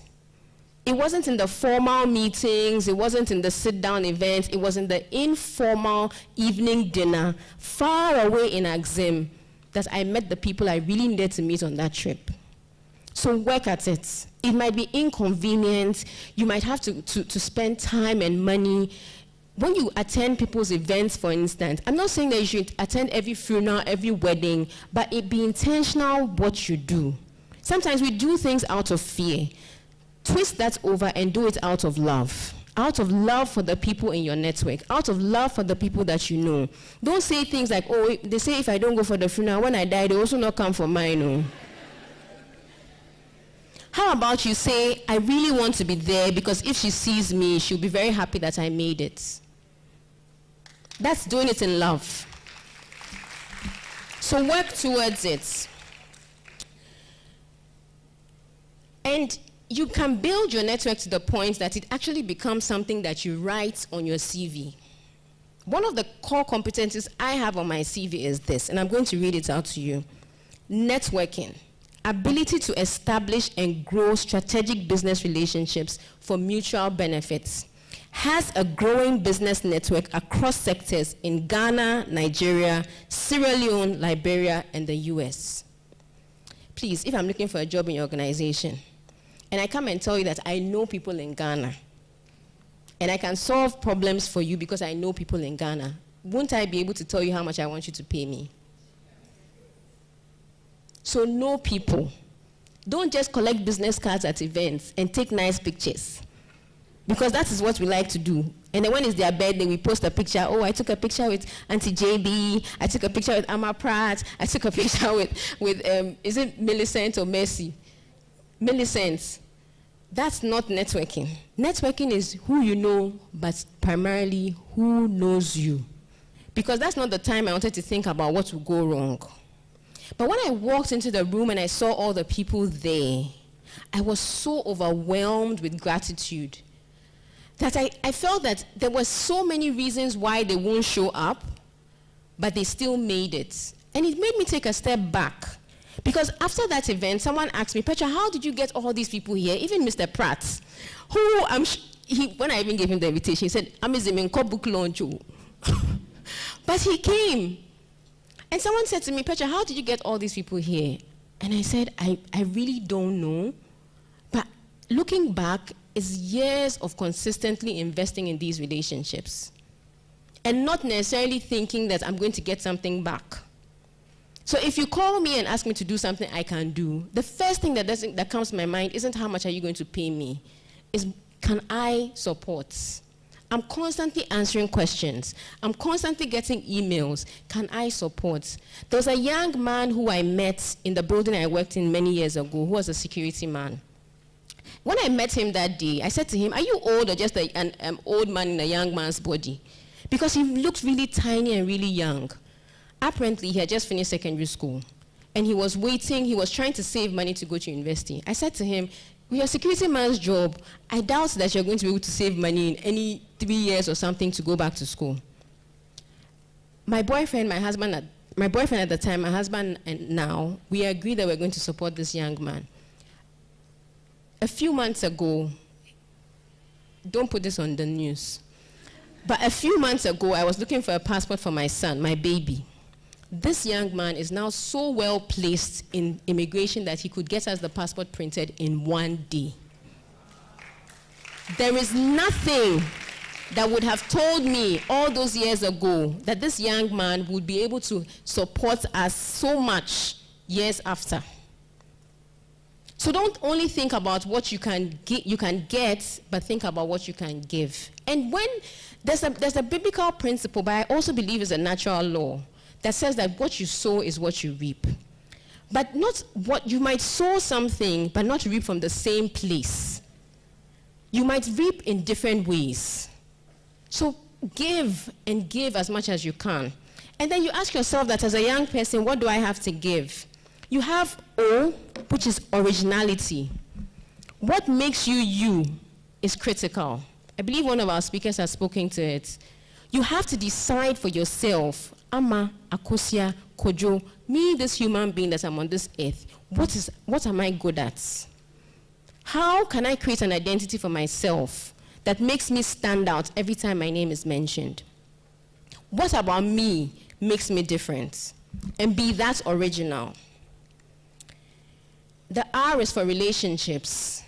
It wasn't in the formal meetings, it wasn't in the sit-down events, it was in the informal evening dinner far away in Axim that I met the people I really needed to meet on that trip. So work at it. It might be inconvenient, you might have to spend time and money. When you attend people's events, for instance, I'm not saying that you should attend every funeral, every wedding, but it be intentional what you do. Sometimes we do things out of fear. Twist that over and do it out of love. Out of love for the people in your network. Out of love for the people that you know. Don't say things like, oh, they say if I don't go for the funeral, when I die, they also not come for mine. No. How about you say, I really want to be there because if she sees me, she'll be very happy that I made it. That's doing it in love. So work towards it. And you can build your network to the point that it actually becomes something that you write on your CV. One of the core competencies I have on my CV is this, and I'm going to read it out to you. Networking, ability to establish and grow strategic business relationships for mutual benefits. Has a growing business network across sectors in Ghana, Nigeria, Sierra Leone, Liberia, and the US. Please, if I'm looking for a job in your organization, and I come and tell you that I know people in Ghana, and I can solve problems for you because I know people in Ghana, won't I be able to tell you how much I want you to pay me? So know people. Don't just collect business cards at events and take nice pictures. Because that is what we like to do. And then when it's their birthday, we post a picture. Oh, I took a picture with Auntie JB. I took a picture with Amma Pratt. I took a picture with is it Millicent or Mercy? Millicent. That's not networking. Networking is who you know, but primarily who knows you. Because that's not the time I wanted to think about what would go wrong. But when I walked into the room and I saw all the people there, I was so overwhelmed with gratitude that I felt that there were so many reasons why they won't show up, but they still made it. And it made me take a step back. Because after that event, someone asked me, Petra, how did you get all these people here? Even Mr. Pratt, who when I even gave him the invitation, he said, I'm in book launch. But he came. And someone said to me, Petra, how did you get all these people here? And I said, I really don't know. But looking back, it's years of consistently investing in these relationships and not necessarily thinking that I'm going to get something back. So if you call me and ask me to do something I can do, the first thing that comes to my mind isn't how much are you going to pay me, is can I support? I'm constantly answering questions. I'm constantly getting emails. Can I support? There was a young man who I met in the building I worked in many years ago who was a security man. When I met him that day, I said to him, are you old or just an old man in a young man's body? Because he looked really tiny and really young. Apparently, he had just finished secondary school. And he was waiting, he was trying to save money to go to university. I said to him, with your security man's job, I doubt that you're going to be able to save money in any 3 years or something to go back to school. My boyfriend at the time, my husband and now, we agreed that we're going to support this young man. A few months ago, don't put this on the news, but a few months ago, I was looking for a passport for my son, my baby. This young man is now so well placed in immigration that he could get us the passport printed in 1 day. There is nothing that would have told me all those years ago that this young man would be able to support us so much years after. So don't only think about what you can get, but think about what you can give. And when there's a biblical principle, but I also believe it's a natural law that says that what you sow is what you reap. But not what you might sow something, but not reap from the same place. You might reap in different ways. So give and give as much as you can. And then you ask yourself that as a young person, what do I have to give? You have O, which is originality. What makes you you is critical. I believe one of our speakers has spoken to it. You have to decide for yourself, Ama, Akosia, Kojo, me, this human being that I'm on this earth, what am I good at? How can I create an identity for myself that makes me stand out every time my name is mentioned? What about me makes me different? And be that original. The R is for relationships.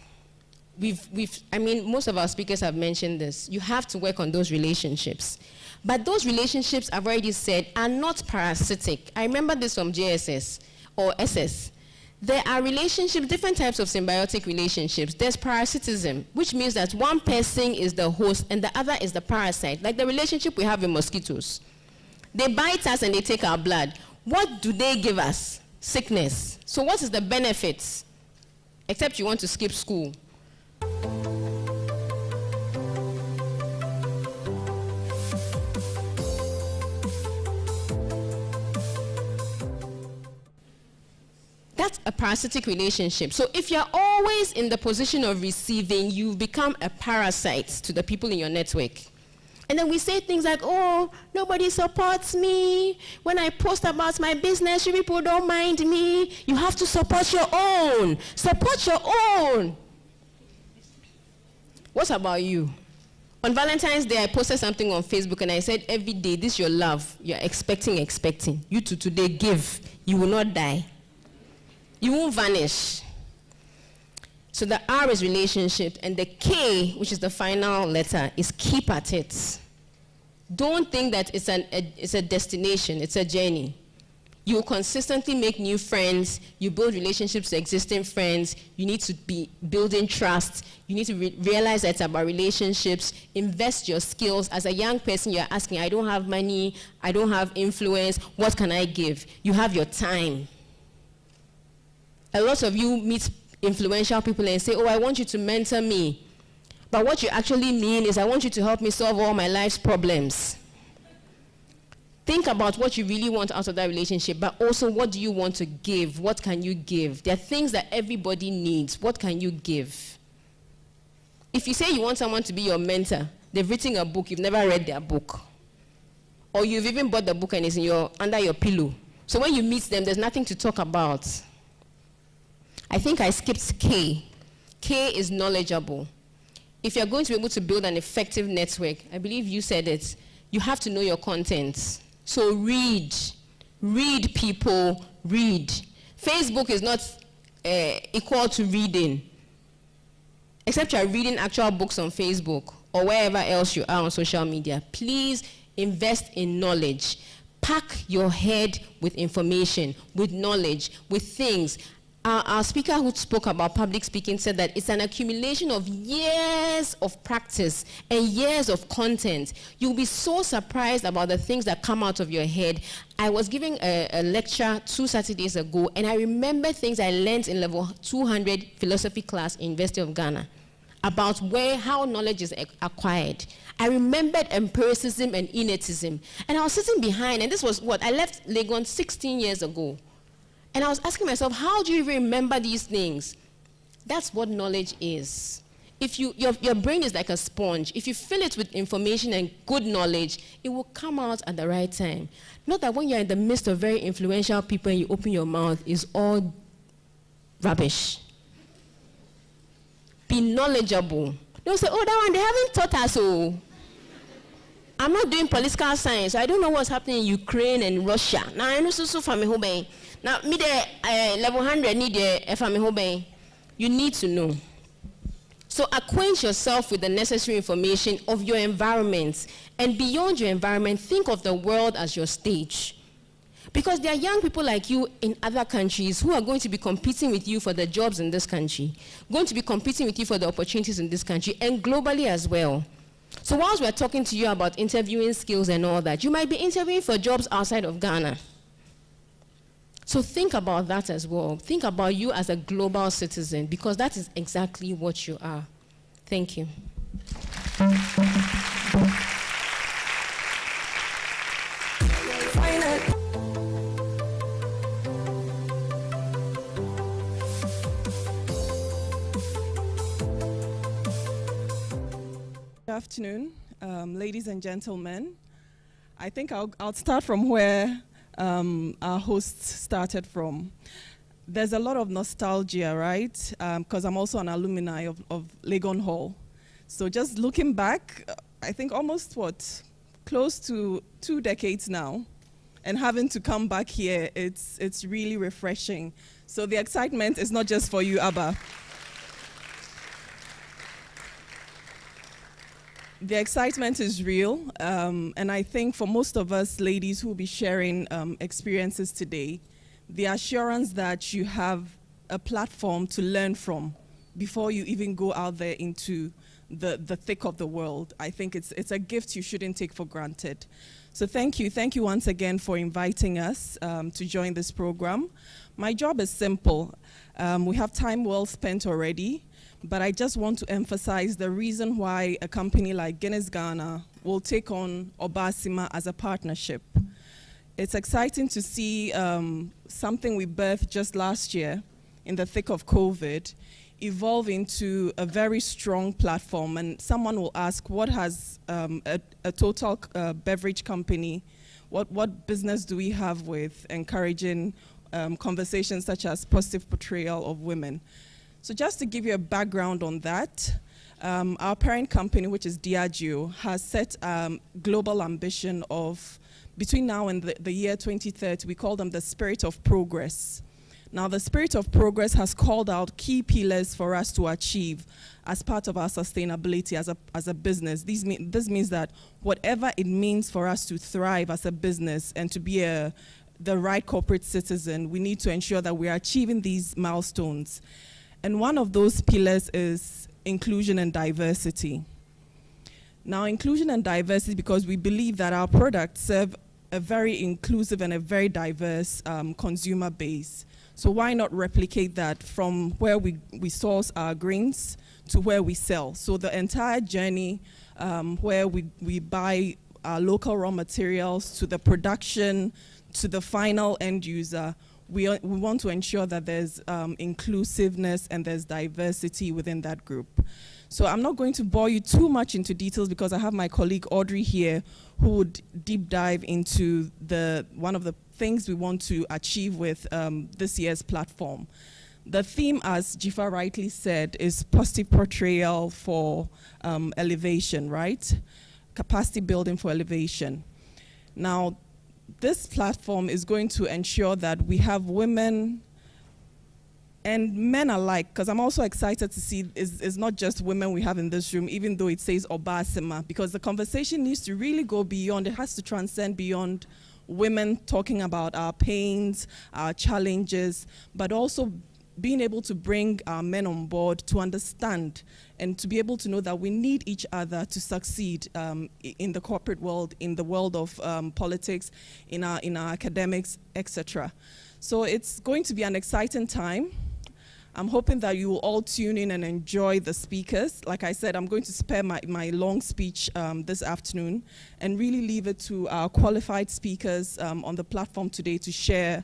Most of our speakers have mentioned this. You have to work on those relationships. But those relationships, I've already said, are not parasitic. I remember this from JSS or SS. There are relationships, different types of symbiotic relationships. There's parasitism, which means that one person is the host and the other is the parasite. Like the relationship we have with mosquitoes. They bite us and they take our blood. What do they give us? Sickness. So what is the benefits? Except you want to skip school. That's a parasitic relationship. So if you're always in the position of receiving, you've become a parasite to the people in your network. And then we say things like, oh, nobody supports me. When I post about my business, you people don't mind me. You have to support your own. Support your own. What about you? On Valentine's Day, I posted something on Facebook and I said, every day, this is your love. You're expecting. You to today give. You will not die. You won't vanish. So the R is relationship, and the K, which is the final letter, is keep at it. Don't think that it's a destination, it's a journey. You will consistently make new friends. You build relationships with existing friends. You need to be building trust. You need to realize that it's about relationships. Invest your skills. As a young person, you're asking, I don't have money, I don't have influence, what can I give? You have your time. A lot of you meet influential people and say, oh, I want you to mentor me. But what you actually mean is, I want you to help me solve all my life's problems. Think about what you really want out of that relationship, but also what do you want to give? What can you give? There are things that everybody needs. What can you give? If you say you want someone to be your mentor, they've written a book, you've never read their book. Or you've even bought the book and it's under your pillow. So when you meet them, there's nothing to talk about. I think I skipped K. K is knowledgeable. If you're going to be able to build an effective network, I believe you said it, you have to know your content. So read, people, read. Facebook is not equal to reading, except you're reading actual books on Facebook or wherever else you are on social media. Please invest in knowledge. Pack your head with information, with knowledge, with things. Our speaker who spoke about public speaking said that it's an accumulation of years of practice and years of content. You'll be so surprised about the things that come out of your head. I was giving a lecture 2 Saturdays ago, and I remember things I learned in level 200 philosophy class in University of Ghana about how knowledge is acquired. I remembered empiricism and innatism. And I was sitting behind, and this was I left Legon 16 years ago. And I was asking myself, how do you remember these things? That's what knowledge is. If your brain is like a sponge. If you fill it with information and good knowledge, it will come out at the right time. Not that when you're in the midst of very influential people and you open your mouth, it's all rubbish. Be knowledgeable. Don't say, oh, that one, they haven't taught us so. I'm not doing political science. I don't know what's happening in Ukraine and Russia. Now, I know so from me. Now, me level 100 need the you need to know. So acquaint yourself with the necessary information of your environment. And beyond your environment, think of the world as your stage. Because there are young people like you in other countries who are going to be competing with you for the jobs in this country, going to be competing with you for the opportunities in this country, and globally as well. So whilst we're talking to you about interviewing skills and all that, you might be interviewing for jobs outside of Ghana. So think about that as well. Think about you as a global citizen, because that is exactly what you are. Thank you. Good afternoon, ladies and gentlemen. I think I'll start from where our host started from. There's a lot of nostalgia, right? Because I'm also an alumni of Legon Hall. So just looking back, I think almost close to 2 decades now, and having to come back here, it's really refreshing. So the excitement is not just for you, Abba. The excitement is real, and I think for most of us ladies who will be sharing experiences today, the assurance that you have a platform to learn from before you even go out there into the thick of the world, I think it's a gift you shouldn't take for granted. So thank you once again for inviting us to join this program. My job is simple. We have time well spent already. But I just want to emphasize the reason why a company like Guinness Ghana will take on Obaasima as a partnership. It's exciting to see something we birthed just last year in the thick of COVID evolve into a very strong platform. And someone will ask, what has a total beverage company, what business do we have with encouraging conversations such as positive portrayal of women? So just to give you a background on that, our parent company, which is Diageo, has set global ambition of, between now and the year 2030, we call them the Spirit of Progress. Now, the Spirit of Progress has called out key pillars for us to achieve as part of our sustainability as a business. This means that whatever it means for us to thrive as a business and to be the right corporate citizen, we need to ensure that we are achieving these milestones. And one of those pillars is inclusion and diversity. Now, inclusion and diversity, because we believe that our products serve a very inclusive and a very diverse consumer base. So why not replicate that from where we source our grains to where we sell? So the entire journey where we buy our local raw materials to the production to the final end user, we want to ensure that there's inclusiveness and there's diversity within that group. So I'm not going to bore you too much into details because I have my colleague Audrey here who would deep dive into one of the things we want to achieve with this year's platform. The theme, as Jifa rightly said, is positive portrayal for elevation, right? Capacity building for elevation. Now, this platform is going to ensure that we have women and men alike, because I'm also excited to see it's not just women we have in this room, even though it says Obaasima, because the conversation needs to really go beyond, it has to transcend beyond women talking about our pains, our challenges, but also being able to bring our men on board to understand and to be able to know that we need each other to succeed in the corporate world, in the world of politics, in our academics, etc. So it's going to be an exciting time. I'm hoping that you will all tune in and enjoy the speakers. Like I said, I'm going to spare my long speech this afternoon and really leave it to our qualified speakers on the platform today to share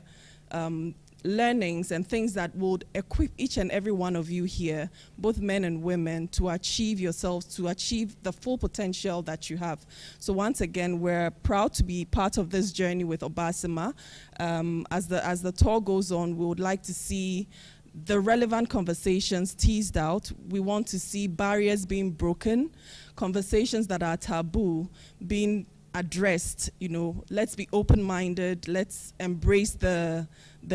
learnings and things that would equip each and every one of you here, both men and women, to achieve yourselves, to achieve the full potential that you have. So once again, we're proud to be part of this journey with Obaasima. As the tour goes on, we would like to see the relevant conversations teased out. We want to see barriers being broken, conversations that are taboo being addressed. You know, let's be open-minded, let's embrace the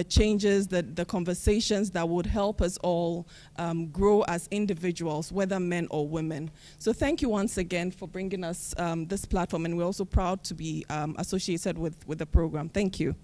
changes, the conversations that would help us all grow as individuals, whether men or women. So thank you once again for bringing us this platform, and we're also proud to be associated with the program. Thank you.